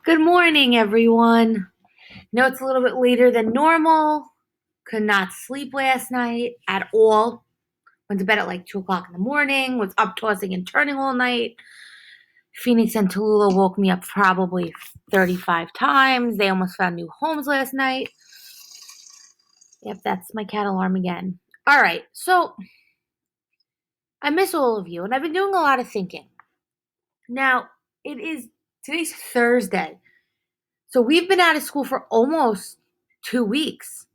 Good morning, everyone. Know it's a little bit later than normal. Could not sleep last night at all. Went to bed at like 2 o'clock in the morning. Was up tossing and turning all night. Phoenix and Tallulah woke me up probably 35 times. They almost found new homes last night. Yep, that's my cat alarm again. All right, so I miss all of you, and I've been doing a lot of thinking. Now, today's Thursday. So we've been out of school for almost 2 weeks.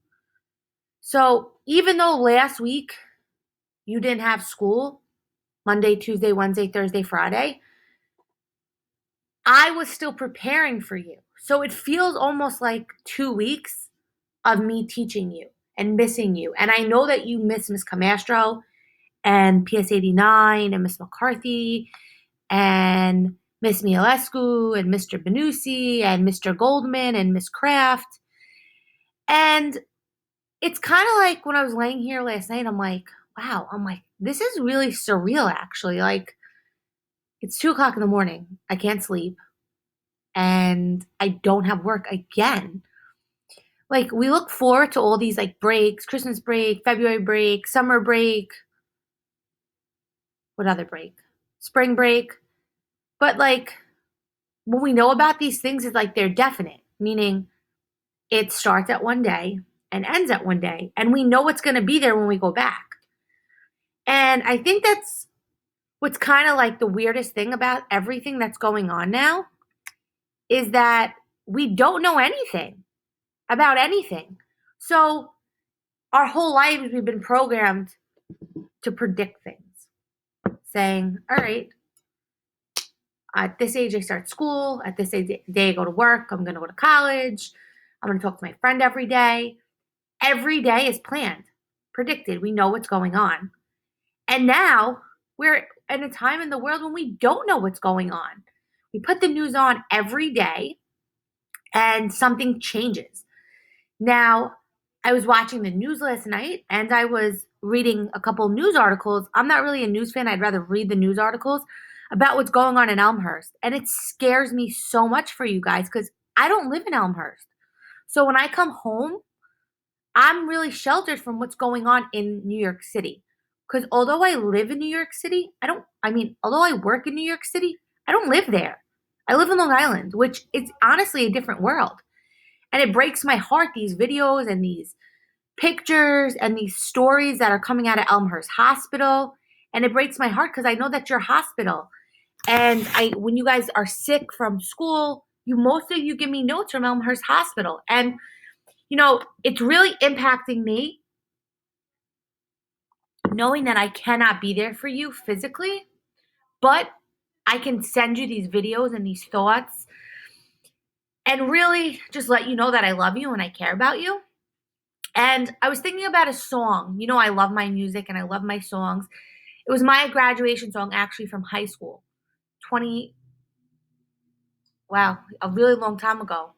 So even though last week you didn't have school, Monday, Tuesday, Wednesday, Thursday, Friday, I was still preparing for you. So it feels almost like 2 weeks of me teaching you and missing you. And I know that you miss Miss Camastro and PS 89 and Miss McCarthy and Miss Mielescu and Mr. Benusi and Mr. Goldman and Miss Kraft. And it's kind of like when I was laying here last night, wow, this is really surreal actually. Like, it's 2 o'clock in the morning. I can't sleep. And I don't have work again. Like, we look forward to all these like breaks, Christmas break, February break, summer break. What other break? Spring break. But like, when we know about these things, it's like they're definite, meaning it starts at one day and ends at one day. And we know what's going to be there when we go back. And I think that's what's kind of like the weirdest thing about everything that's going on now is that we don't know anything about anything. So our whole lives we've been programmed to predict things, saying, all right, at this age I start school, at this age day I go to work, I'm going to go to college, I'm going to talk to my friend every day. Every day is planned, predicted. We know what's going on. And now we're in a time in the world when we don't know what's going on. We put the news on every day and something changes. Now, I was watching the news last night and I was reading a couple news articles. I'm not really a news fan. I'd rather read the news articles about what's going on in Elmhurst. And it scares me so much for you guys because I don't live in Elmhurst. So when I come home, I'm really sheltered from what's going on in New York City. Because although I live in New York City, although I work in New York City, I don't live there. I live in Long Island, which is honestly a different world. And it breaks my heart, these videos and these pictures and these stories that are coming out of Elmhurst Hospital. And it breaks my heart because I know that you're hospital. And when you guys are sick from school, most of you give me notes from Elmhurst Hospital. And it's really impacting me knowing that I cannot be there for you physically, but I can send you these videos and these thoughts and really just let you know that I love you and I care about you. And I was thinking about a song. I love my music and I love my songs. It was my graduation song actually from high school. 20, wow, a really long time ago.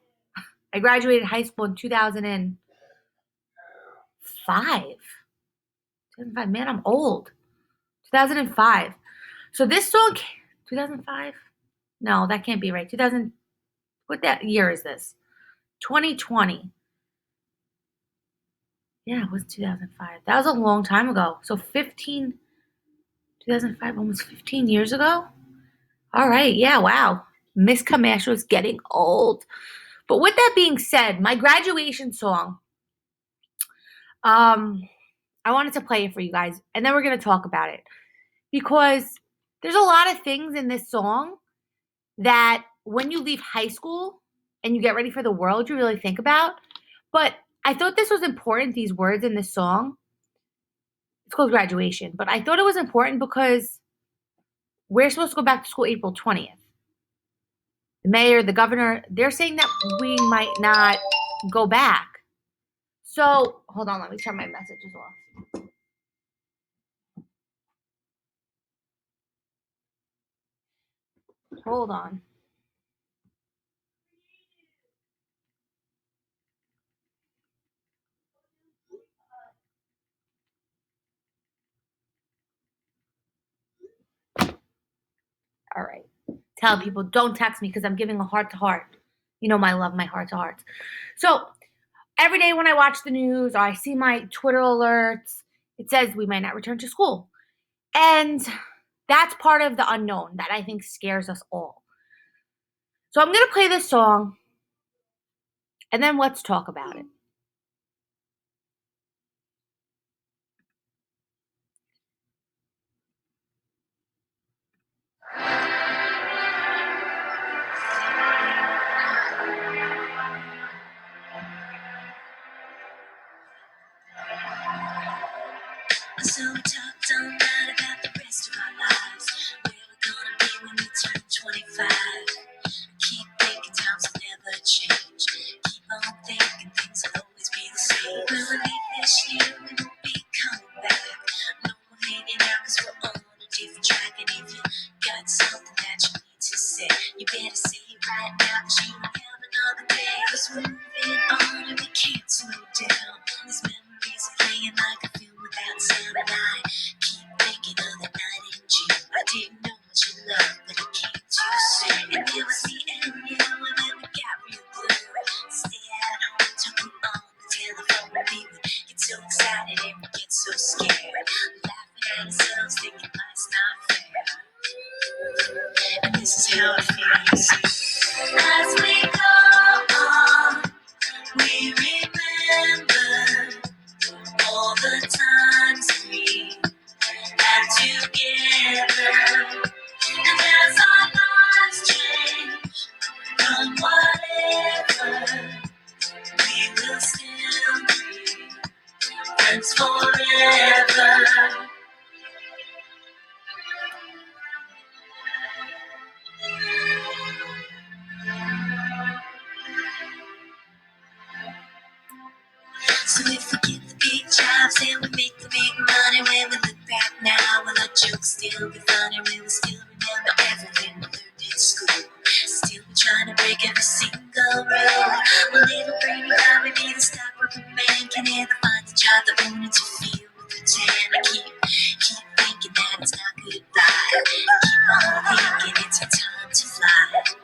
I graduated high school in 2005. 2005, man, I'm old. 2005. So this song, 2005? No, that can't be right. 2000, what that year is this? 2020. Yeah, it was 2005. That was a long time ago. So 2005, almost 15 years ago? All right, yeah, wow. Miss Camacho is getting old. But with that being said, my graduation song, um, I wanted to play it for you guys, and then we're going to talk about it. Because there's a lot of things in this song that when you leave high school and you get ready for the world, you really think about. But I thought this was important, these words in this song. It's called Graduation. But I thought it was important because we're supposed to go back to school April 20th. The mayor, the governor, they're saying that we might not go back. So, hold on, let me turn my messages off. Hold on. All right. Tell people don't text me because I'm giving a heart to heart. You know my love, my heart to hearts. So every day when I watch the news or I see my Twitter alerts, it says we might not return to school. And that's part of the unknown that I think scares us all. So I'm going to play this song and then let's talk about it. So we talked all night about the rest of our lives. Where we're gonna be when we turn 25. Keep thinking times will never change. Keep on thinking things will always be the same. When we leave this year, we won't be coming back. No more hanging out cause we're on a different track. And if you got something that you need to say, you better say it right now cause you don't have another day. Cause we're moving on and we can't slow down. These memories are playing like a film without sound. And I keep thinking of the night in June. I didn't know what you loved, but it came too soon. And it was the end, you know, and then we got real blue. Stay at home, talking on the telephone, and we would get so excited and we get so scared. Laughing at ourselves, thinking life's not fair. And this is how it feels. As we go on, we remember all the times we had together. And as our lives change from whatever, we will still be friends forever. So if we get the big jobs and we make the big money, when we look back now, will our jokes still be funny? Will we still remember everything we learned in school? Still be trying to break every single rule? Will little brainy Bobby be the stockbroker man? Can he ever find a job that won't interfere with the tan? I keep thinking that it's not goodbye. Keep on thinking it's our time to fly.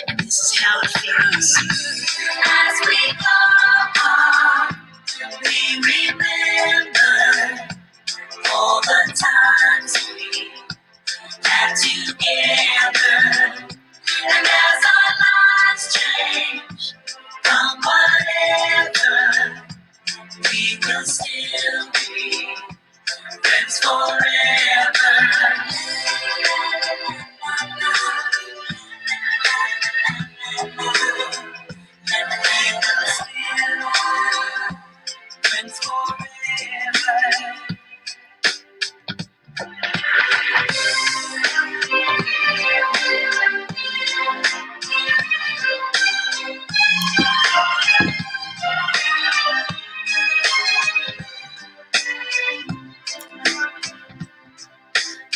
And this is how it feels. As we go on, we remember all the times we had together. And as our lives change from whatever, we will still be friends forever. Friends forever.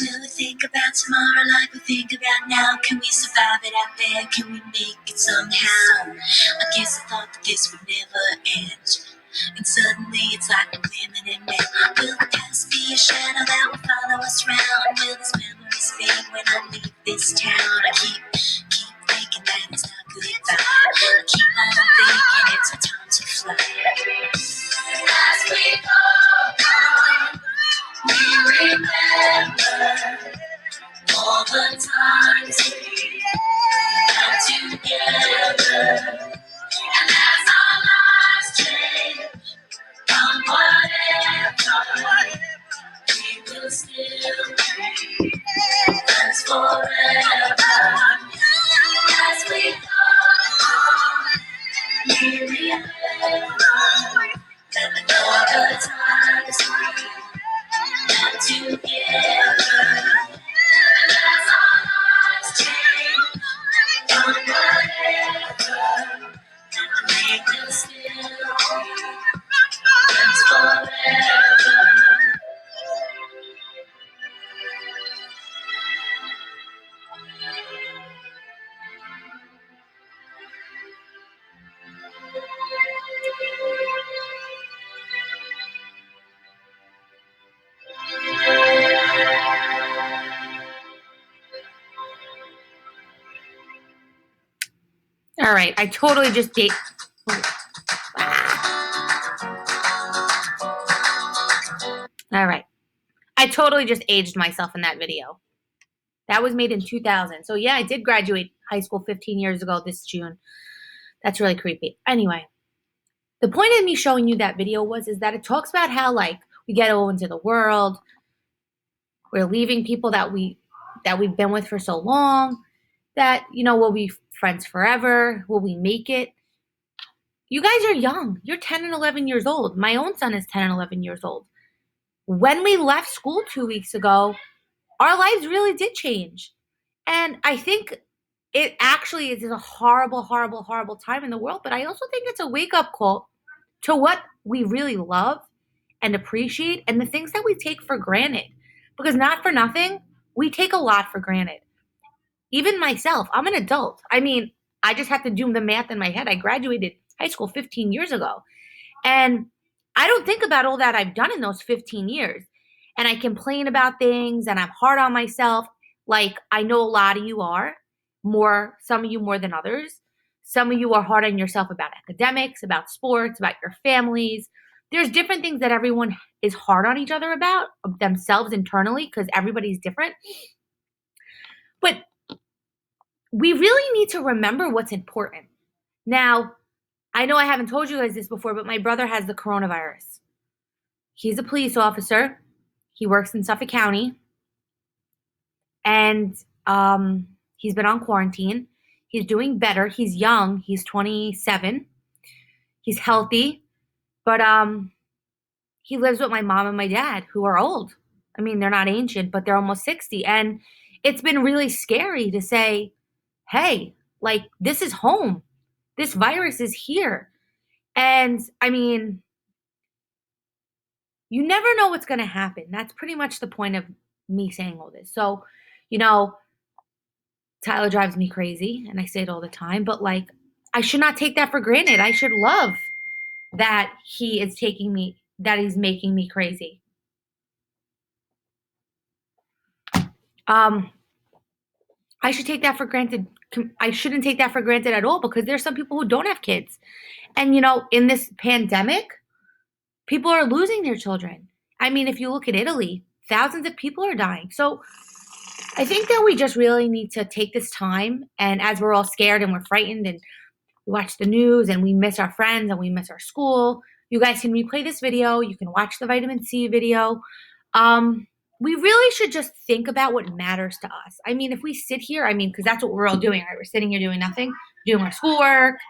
Will we think about tomorrow like we think about now? Can we survive it out there? Can we make it somehow? I guess I thought that this would never end. And suddenly it's like we're women and men. Will the past be a shadow that will follow us round? Will these memories fade when I leave this town? I keep thinking that it's not goodbye. I keep on thinking it's our time to fly. As we go on, we remember all the times we had together. And as our lives change from whatever, we will still be friends forever. As we go on, we remember all the times we had together. And as our lives change from whatever, we will still be friends forever. All right, I totally just date. All right, I totally just aged myself in that video. That was made in 2000. So yeah, I did graduate high school 15 years ago this June. That's really creepy. Anyway, the point of me showing you that video is that it talks about how like we get out into the world, we're leaving people that we've been with for so long, that will be friends forever, will we make it? You guys are young. You're 10 and 11 years old. My own son is 10 and 11 years old. When we left school 2 weeks ago, our lives really did change. And I think it actually is a horrible, horrible, horrible time in the world. But I also think it's a wake up call to what we really love and appreciate and the things that we take for granted. Because not for nothing, we take a lot for granted. Even myself, I'm an adult. I mean, I just have to do the math in my head. I graduated high school 15 years ago. And I don't think about all that I've done in those 15 years. And I complain about things and I'm hard on myself. Like I know a lot of you are, some of you more than others. Some of you are hard on yourself about academics, about sports, about your families. There's different things that everyone is hard on each other about themselves internally because everybody's different. But we really need to remember what's important. Now, I know I haven't told you guys this before, but my brother has the coronavirus. He's a police officer. He works in Suffolk County. And he's been on quarantine. He's doing better. He's young. He's 27. He's healthy. But he lives with my mom and my dad, who are old. I mean, they're not ancient, but they're almost 60. And it's been really scary to say, hey, like, this is home. This virus is here. And I mean, you never know what's going to happen. That's pretty much the point of me saying all this. So, Tyler drives me crazy, and I say it all the time, but like, I should not take that for granted. I should love that that he's making me crazy. I should take that for granted. I shouldn't take that for granted at all because there's some people who don't have kids. And, in this pandemic, people are losing their children. I mean, if you look at Italy, thousands of people are dying. So I think that we just really need to take this time. And as we're all scared and we're frightened and we watch the news and we miss our friends and we miss our school, you guys can replay this video. You can watch the vitamin C video. We really should just think about what matters to us. I mean, if we sit here, because that's what we're all doing, right? We're sitting here doing nothing, doing our schoolwork.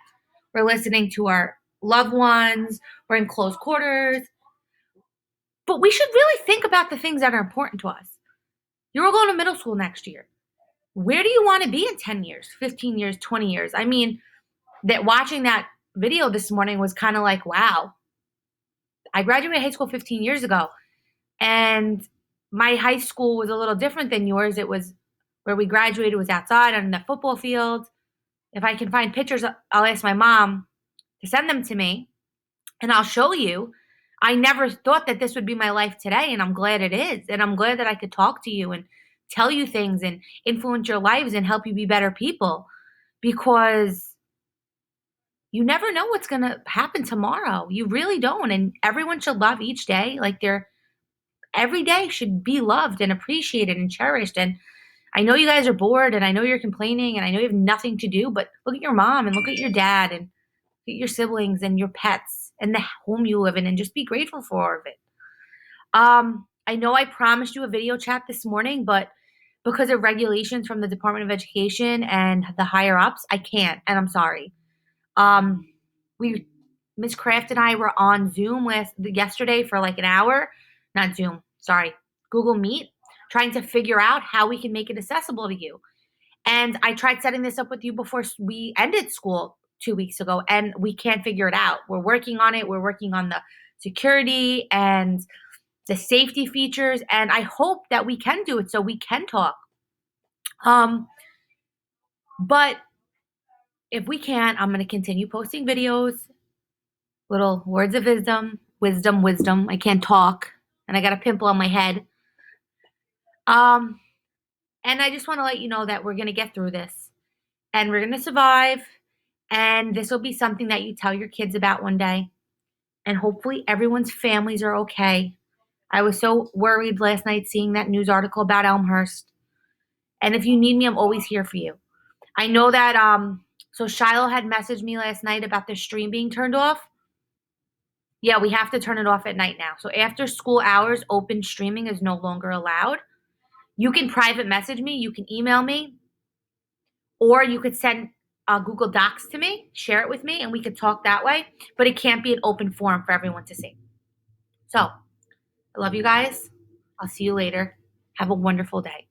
We're listening to our loved ones. We're in close quarters. But we should really think about the things that are important to us. You're all going to middle school next year. Where do you want to be in 10 years, 15 years, 20 years? I mean, that watching that video this morning was kind of like, wow. I graduated high school 15 years ago. And my high school was a little different than yours. It was where we graduated was outside on the football field. If I can find pictures, I'll ask my mom to send them to me and I'll show you. I never thought that this would be my life today, and I'm glad it is. And I'm glad that I could talk to you and tell you things and influence your lives and help you be better people, because you never know what's going to happen tomorrow. You really don't. And everyone should love each day. Like every day should be loved and appreciated and cherished. And I know you guys are bored and I know you're complaining and I know you have nothing to do, but look at your mom and look at your dad and look at your siblings and your pets and the home you live in and just be grateful for all of it. I know I promised you a video chat this morning, but because of regulations from the Department of Education and the higher ups, I can't, and I'm sorry. Miss Kraft and I were on Zoom yesterday for like an hour, not Zoom, sorry, Google Meet, trying to figure out how we can make it accessible to you. And I tried setting this up with you before we ended school 2 weeks ago, and we can't figure it out. We're working on it. We're working on the security and the safety features, and I hope that we can do it so we can talk. But if we can't, I'm going to continue posting videos, little words of wisdom. I can't talk, and I got a pimple on my head. And I just want to let you know that we're going to get through this, and we're going to survive. And this will be something that you tell your kids about one day. And hopefully everyone's families are okay. I was so worried last night seeing that news article about Elmhurst. And if you need me, I'm always here for you. I know that so Shiloh had messaged me last night about the stream being turned off. Yeah, we have to turn it off at night now. So after school hours, open streaming is no longer allowed. You can private message me, you can email me, or you could send Google Docs to me, share it with me, and we could talk that way. But it can't be an open forum for everyone to see. So I love you guys. I'll see you later. Have a wonderful day.